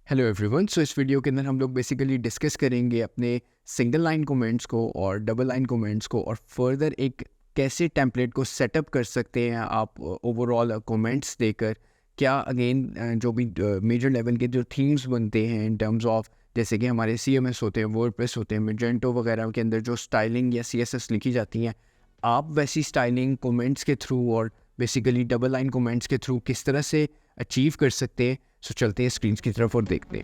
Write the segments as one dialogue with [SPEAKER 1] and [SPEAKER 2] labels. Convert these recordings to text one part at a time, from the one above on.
[SPEAKER 1] Hello everyone. सो इस video के अंदर हम लोग बेसिकली डिस्कस करेंगे अपने सिंगल लाइन कमेंट्स को और डबल लाइन कमेंट्स को, और फर्दर एक कैसे टेम्पलेट को सेटअप कर सकते हैं आप ओवरऑल कमेंट्स देकर। क्या अगेन जो भी मेजर लेवल के जो थीम्स बनते हैं इन टर्म्स ऑफ, जैसे कि हमारे CMS होते हैं, वर्डप्रेस होते हैं, मैजेंटो वगैरह के अंदर जो स्टाइलिंग या CSS लिखी जाती हैं, आप वैसी स्टाइलिंग कमेंट्स के थ्रू और बेसिकली डबल लाइन कमेंट्स के थ्रू किस तरह से अचीव कर सकते हैं। सो चलते हैं स्क्रीन की तरफ और देखते हैं।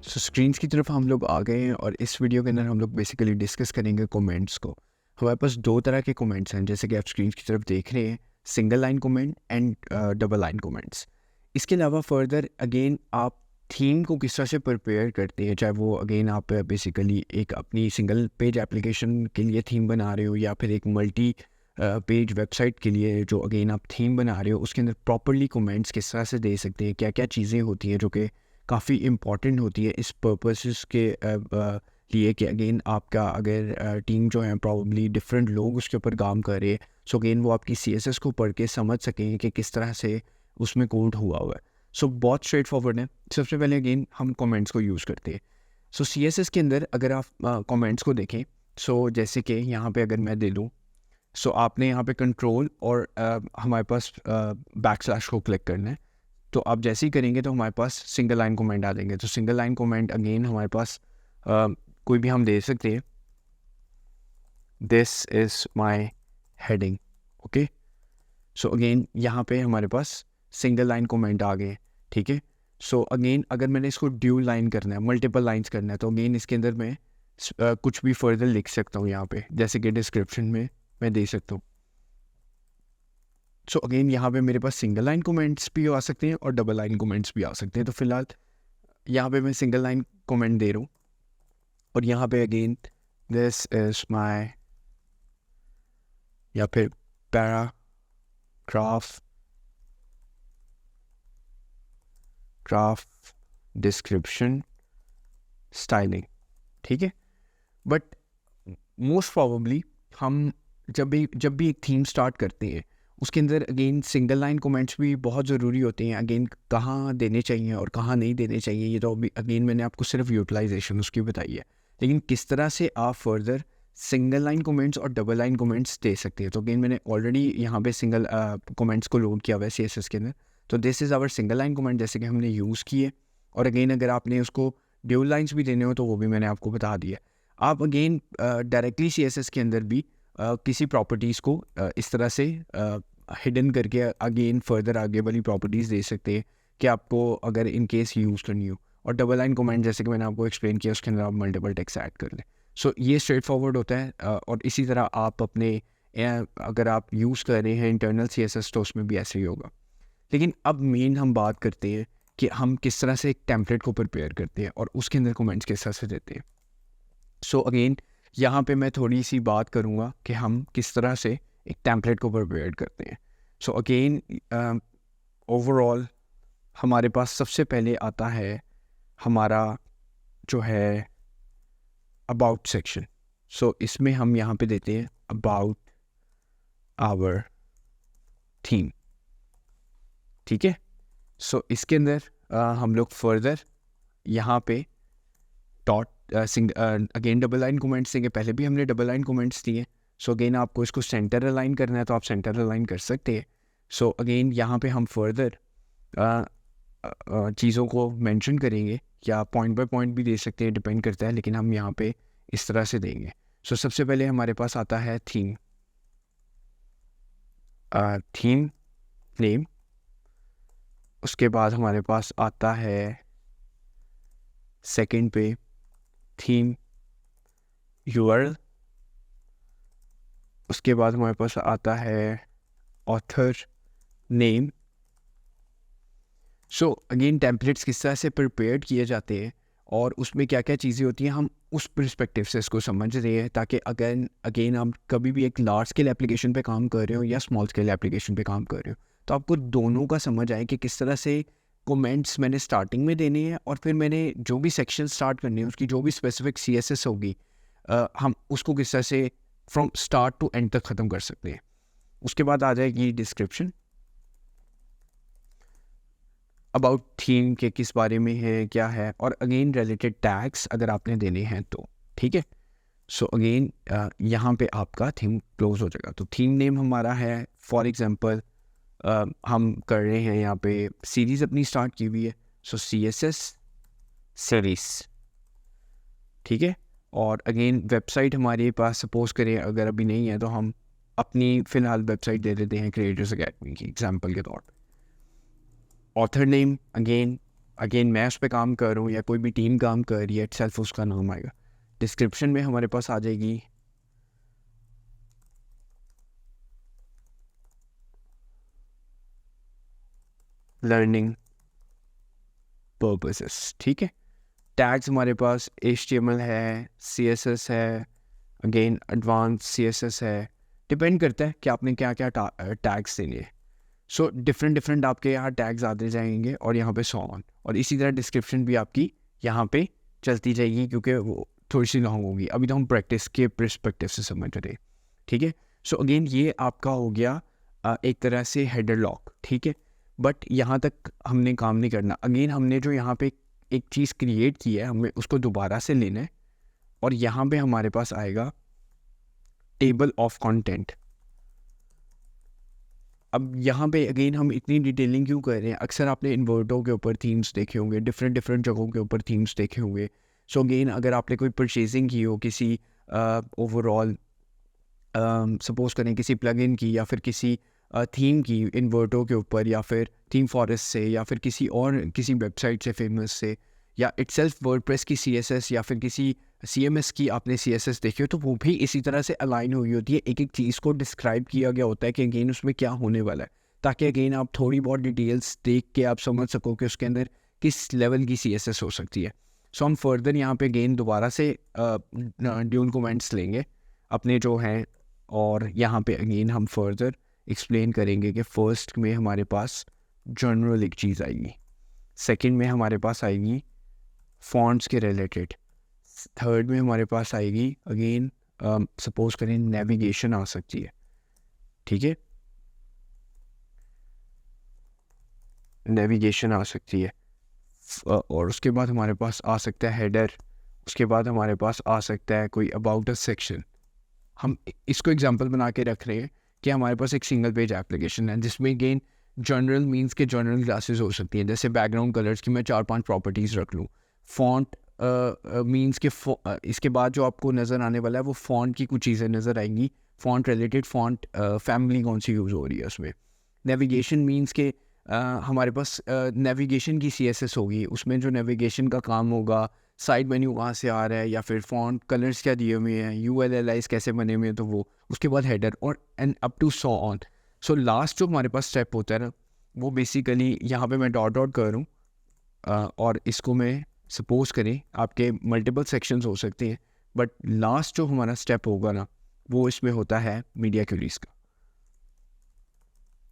[SPEAKER 1] सो स्क्रीन की तरफ हम लोग आ गए हैं और इस वीडियो के अंदर हम लोग बेसिकली डिस्कस करेंगे कमेंट्स को। हमारे पास दो तरह के कमेंट्स हैं, जैसे कि आप स्क्रीन की तरफ देख रहे हैं, single line comment and double line comments. इसके अलावा फर्दर अगेन आप थीम को किस तरह से प्रिपेयर करते हैं, चाहे वो अगेन आप बेसिकली एक अपनी सिंगल पेज एप्लीकेशन के लिए थीम बना रहे हो या फिर एक मल्टी पेज वेबसाइट के लिए जो अगेन आप थीम बना रहे हो, उसके अंदर प्रॉपरली कमेंट्स किस तरह से दे सकते हैं, क्या क्या चीज़ें होती हैं जो कि काफ़ी इम्पॉर्टेंट होती है इस पर्पसेस के लिए कि अगेन आपका अगर टीम जो है प्रॉब्ली डिफरेंट लोग उसके ऊपर काम कर रहे हैं, सो अगेन वो आपकी CSS को पढ़ के समझ सकें कि किस तरह से उसमें कोड हुआ हुआ है। सो बहुत स्ट्रेट फॉरवर्ड है। सबसे पहले अगेन हम कमेंट्स को यूज़ करते हैं। सो CSS के अंदर अगर आप कमेंट्स को देखें, सो जैसे कि यहाँ पे अगर मैं दे दूँ, सो आपने यहाँ पे कंट्रोल और हमारे पास बैकस्लैश को क्लिक करना है। तो आप जैसे ही करेंगे तो हमारे पास सिंगल लाइन कमेंट आ जाएंगे। तो सिंगल लाइन कमेंट अगेन हमारे पास कोई भी हम दे सकते हैं, this is my heading. Okay, so again यहाँ पे हमारे पास सिंगल लाइन कमेंट आ गए, ठीक है। सो अगेन अगर मैंने इसको ड्यूल लाइन करना है, मल्टीपल लाइंस करना है, तो अगेन इसके अंदर मैं कुछ भी फर्दर लिख सकता हूँ यहाँ पे, जैसे कि डिस्क्रिप्शन में मैं दे सकता हूँ। सो अगेन यहाँ पे मेरे पास सिंगल लाइन कमेंट्स भी आ सकते हैं और डबल लाइन कमेंट्स भी आ सकते हैं। तो फिलहाल यहाँ पे मैं सिंगल लाइन कमेंट दे रहा हूँ और यहाँ पे अगेन दिस इज माई, या फिर ग्राफ डिस्क्रिप्शन स्टाइलिंग, ठीक है। बट मोस्ट प्रोबेबली हम जब भी एक थीम स्टार्ट करते हैं, उसके अंदर अगेन सिंगल लाइन कमेंट्स भी बहुत ज़रूरी होते हैं। अगेन कहाँ देने चाहिए और कहाँ नहीं देने चाहिए, ये तो अभी अगेन मैंने आपको सिर्फ यूटिलाइजेशन उसकी बताई है, लेकिन किस तरह से आप फर्दर सिंगल लाइन कमेंट्स और डबल लाइन कमेंट्स दे सकते हैं। तो अगेन मैंने ऑलरेडी यहाँ पे सिंगल कमेंट्स को लोड किया हुआ है CSS के अंदर। तो this is our single line comment, जैसे कि हमने यूज़ किए। और अगेन अगर आपने उसको ड्यूल लाइन्स भी देने हो तो वो भी मैंने आपको बता दिया। आप अगेन डायरेक्टली CSS के अंदर भी किसी प्रॉपर्टीज़ को इस तरह से हिडन करके अगेन फर्दर आगे वाली प्रॉपर्टीज़ दे सकते हैं कि आपको अगर इन केस यूज़ करनी हो। और डबल लाइन कमेंट जैसे कि मैंने आपको एक्सप्लेन किया, उसके अंदर आप मल्टीपल टेक्स्ट ऐड कर लें। सो ये स्ट्रेट फॉरवर्ड होता है। और इसी तरह आप अपने अगर आप यूज़ कर रहे हैं इंटरनल CSS तो उसमें भी ऐसे ही होगा। लेकिन अब मेन हम बात करते हैं कि हम किस तरह से एक टेम्पलेट को प्रिपेयर करते हैं और उसके अंदर कमेंट्स किस तरह से देते हैं। सो अगेन यहाँ पे मैं थोड़ी सी बात करूँगा कि हम किस तरह से एक टेम्पलेट को प्रिपेयर करते हैं। सो अगेन ओवरऑल हमारे पास सबसे पहले आता है हमारा जो है अबाउट सेक्शन। सो इसमें हम यहाँ पे देते हैं अबाउट आवर थीम, ठीक है। सो इसके अंदर हम लोग फर्दर यहाँ पे dot again double line comments देंगे। पहले भी हमने डबल लाइन कमेंट्स दिए। सो अगेन आपको इसको सेंटर अलाइन करना है तो आप सेंटर अलाइन कर सकते हैं। सो अगेन यहाँ पे हम फर्दर चीज़ों को मेंशन करेंगे, या पॉइंट बाय पॉइंट भी दे सकते हैं, डिपेंड करता है, लेकिन हम यहाँ पे इस तरह से देंगे। सो सबसे पहले हमारे पास आता है थीम नेम। उसके बाद हमारे पास आता है सेकंड पे थीम URL। उसके बाद हमारे पास आता है author name. So again templates किस तरह से प्रिपेयर किए जाते हैं और उसमें क्या क्या चीज़ें होती हैं, हम उस पर्सपेक्टिव से इसको समझ रहे हैं, ताकि अगेन आप कभी भी एक लार्ज स्केल एप्लीकेशन पे काम कर रहे हो या स्मॉल स्केल एप्लीकेशन पे काम कर रहे हो, तो आपको दोनों का समझ आए कि किस तरह से कमेंट्स मैंने स्टार्टिंग में देने हैं और फिर मैंने जो भी सेक्शन स्टार्ट करनी है उसकी जो भी स्पेसिफिक CSS होगी, हम उसको किस तरह से फ्रॉम स्टार्ट टू एंड तक ख़त्म कर सकते हैं। उसके बाद आ जाएगी डिस्क्रिप्शन, अबाउट थीम के किस बारे में है, क्या है, और अगेन रिलेटेड टैग्स अगर आपने देने हैं तो, ठीक है। सो अगेन यहाँ पे आपका थीम क्लोज हो जाएगा। तो थीम नेम हमारा है, फॉर एग्जांपल हम कर रहे हैं यहाँ पे सीरीज़ अपनी स्टार्ट की हुई है, सो CSS सीरीज़, ठीक है। और अगेन वेबसाइट हमारे पास सपोज करें अगर अभी नहीं है तो हम अपनी फ़िलहाल वेबसाइट दे देते हैं क्रिएटर्स अकेडमी की एग्जांपल के तौर पे। ऑथर नेम अगेन मैं उस पर काम कर रहा हूँ या कोई भी टीम काम कर रही है, इटसेल्फ उसका नाम आएगा। डिस्क्रिप्शन में हमारे पास आ जाएगी लर्निंग पर्पसेस, ठीक है। टैग्स हमारे पास HTML है, CSS है, अगेन एडवांस CSS है, डिपेंड करता है कि आपने क्या क्या टैग्स देने हैं। सो डिफरेंट आपके यहाँ टैग्स आते जाएंगे और यहाँ पे सो ऑन, और इसी तरह डिस्क्रिप्शन भी आपकी यहाँ पे चलती जाएगी क्योंकि वो थोड़ी सी लॉन्ग होगी। अभी तो हम प्रैक्टिस के पर्सपेक्टिव से समझ रहे, ठीक है। सो अगेन ये आपका हो गया एक तरह से हेडर लॉक, ठीक है। बट यहाँ तक हमने काम नहीं करना। अगेन हमने जो यहाँ पे एक चीज़ क्रिएट की है हमें उसको दोबारा से लेना है, और यहाँ पे हमारे पास आएगा टेबल ऑफ कंटेंट। अब यहाँ पे अगेन हम इतनी डिटेलिंग क्यों कर रहे हैं, अक्सर आपने इन्वर्टों के ऊपर थीम्स देखे होंगे, डिफरेंट जगहों के ऊपर थीम्स देखे होंगे। सो अगेन अगर आपने कोई परचेजिंग की हो किसी ओवरऑल सपोज करें किसी प्लगइन की या फिर किसी थीम की इन्वर्टों के ऊपर, या फिर थीम फॉरेस्ट से, या फिर किसी वेबसाइट से फेमस से, या इटसेल्फ वर्डप्रेस की CSS या फिर किसी CMS की आपने CSS देखी हो, तो वो भी इसी तरह से अलाइन हुई होती है। एक एक चीज़ को डिस्क्राइब किया गया होता है कि अगेन उसमें क्या होने वाला है, ताकि अगेन आप थोड़ी बहुत डिटेल्स देख के आप समझ सको कि उसके अंदर किस लेवल की CSS हो सकती है। सो हम फर्दर यहाँ पे अगेन दोबारा से ड्यूल कमेंट्स लेंगे अपने जो हैं, और यहाँ पे अगेन हम फर्दर एक्सप्लेन करेंगे कि फर्स्ट में हमारे पास जनरल एक चीज़ आएगी, सेकंड में हमारे पास आएगी फॉन्ट्स के रिलेटेड, थर्ड में हमारे पास आएगी अगेन सपोज करें नेविगेशन आ सकती है, ठीक है, नेविगेशन आ सकती है। और उसके बाद हमारे पास आ सकता है हेडर, उसके बाद हमारे पास आ सकता है कोई अबाउट अ सेक्शन। हम इसको एग्जांपल बना के रख रहे हैं कि हमारे पास एक सिंगल पेज एप्लीकेशन है जिसमें अगेन जनरल मीन्स के जनरल क्लासेस हो सकती हैं, जैसे बैकग्राउंड कलर्स की मैं 4-5 प्रॉपर्टीज़ रख लूँ। फॉन्ट मीन्स के इसके बाद जो आपको नज़र आने वाला है वो फॉन्ट की कुछ चीज़ें नज़र आएंगी, फॉन्ट रिलेटेड, फॉन्ट फैमिली कौन सी यूज़ हो रही है उसमें। नेविगेशन मीन्स के हमारे पास नेविगेशन की CSS होगी, उसमें जो नेविगेशन का काम होगा, साइड मेन्यू कहाँ से आ रहा है, या फिर फॉन्ट कलर्स क्या दिए हुए हैं, ULLIs कैसे बने हुए हैं, तो वो उसके बाद हेडर और and up to so on. So last जो हमारे पास स्टेप होता है ना, वो बेसिकली यहाँ पे मैं डॉट करूँ और इसको मैं सपोज करें आपके मल्टीपल सेक्शंस हो सकते हैं, बट लास्ट जो हमारा स्टेप होगा ना वो इसमें होता है मीडिया क्वेरीज का।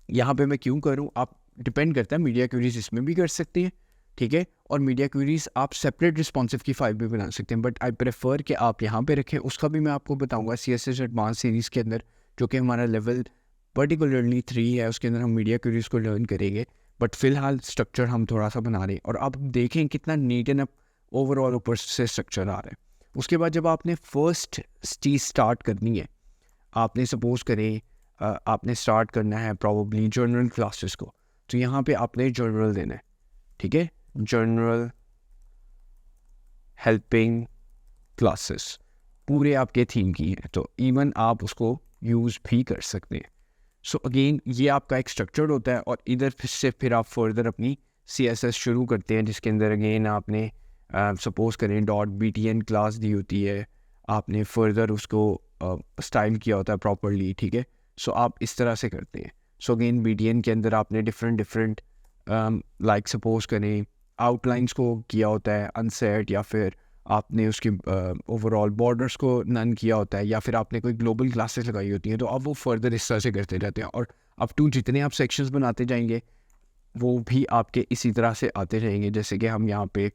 [SPEAKER 1] यहाँ पे मैं क्यों करूँ, आप डिपेंड करता है, मीडिया क्वेरीज इसमें भी कर सकते हैं, ठीक है, और मीडिया क्वेरीज आप सेपरेट रिस्पॉन्सिव की फाइल भी बना सकते हैं, बट आई प्रेफर कि आप यहाँ पे रखें। उसका भी मैं आपको बताऊँगा CSS एडवांस सीरीज़ के अंदर, जो कि हमारा लेवल पर्टिकुलरली 3 है, उसके अंदर हम मीडिया क्वेरीज को लर्न करेंगे। बट फिलहाल स्ट्रक्चर हम थोड़ा सा बना रहे हैं, और आप देखें कितना नीट एंड अप ओवरऑल ऊपर से स्ट्रक्चर आ रहा है। उसके बाद जब आपने फर्स्ट चीज़ स्टार्ट करनी है, आपने सपोज करें आपने स्टार्ट करना है प्रॉब्ली जनरल क्लासेस को, तो यहाँ पे आपने जनरल देना है, ठीक है, जनरल हेल्पिंग क्लासेस पूरे आपके थीम की है, तो इवन आप उसको यूज़ भी कर सकते हैं। सो अगेन ये आपका एक स्ट्रक्चर होता है, और इधर से फिर आप फर्दर अपनी CSS शुरू करते हैं, जिसके अंदर अगेन आपने सपोज करें .btn क्लास दी होती है, आपने फर्दर उसको स्टाइल किया होता है प्रॉपरली, ठीक है। सो आप इस तरह से करते हैं। सो अगेन BTN के अंदर आपने डिफरेंट लाइक सपोज करें आउटलाइंस को किया होता है अनसेट, या फिर आपने उसके ओवरऑल बॉर्डर्स को नन किया होता है, या फिर आपने कोई ग्लोबल क्लासेस लगाई होती हैं, तो आप वो फर्दर इस तरह से करते रहते हैं, और अप टू जितने आप सेक्शंस बनाते जाएंगे वो भी आपके इसी तरह से आते रहेंगे। जैसे कि हम यहाँ पे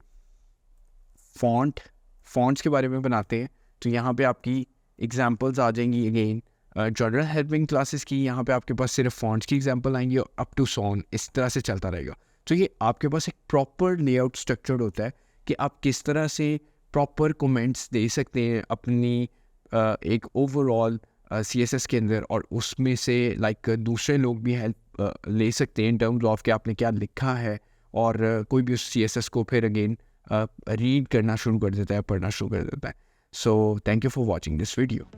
[SPEAKER 1] फॉन्ट्स के बारे में बनाते हैं, तो यहाँ पे आपकी एग्जांपल्स आ जाएंगी अगेन जनरल हेल्पिंग क्लासेस की, यहाँ पे आपके पास सिर्फ फॉन्ट्स की एग्जांपल आएंगी और अप टू सॉन इस तरह से चलता रहेगा। तो ये आपके पास एक प्रॉपर लेआउट स्ट्रक्चर्ड होता है कि आप किस तरह से प्रॉपर कमेंट्स दे सकते हैं अपनी एक ओवरऑल CSS के अंदर, और उसमें से लाइक दूसरे लोग भी हेल्प ले सकते हैं इन टर्म्स ऑफ कि आपने क्या लिखा है, और कोई भी उस CSS को फिर अगेन रीड करना शुरू कर देता है, पढ़ना शुरू कर देता है। So thank you for watching this video.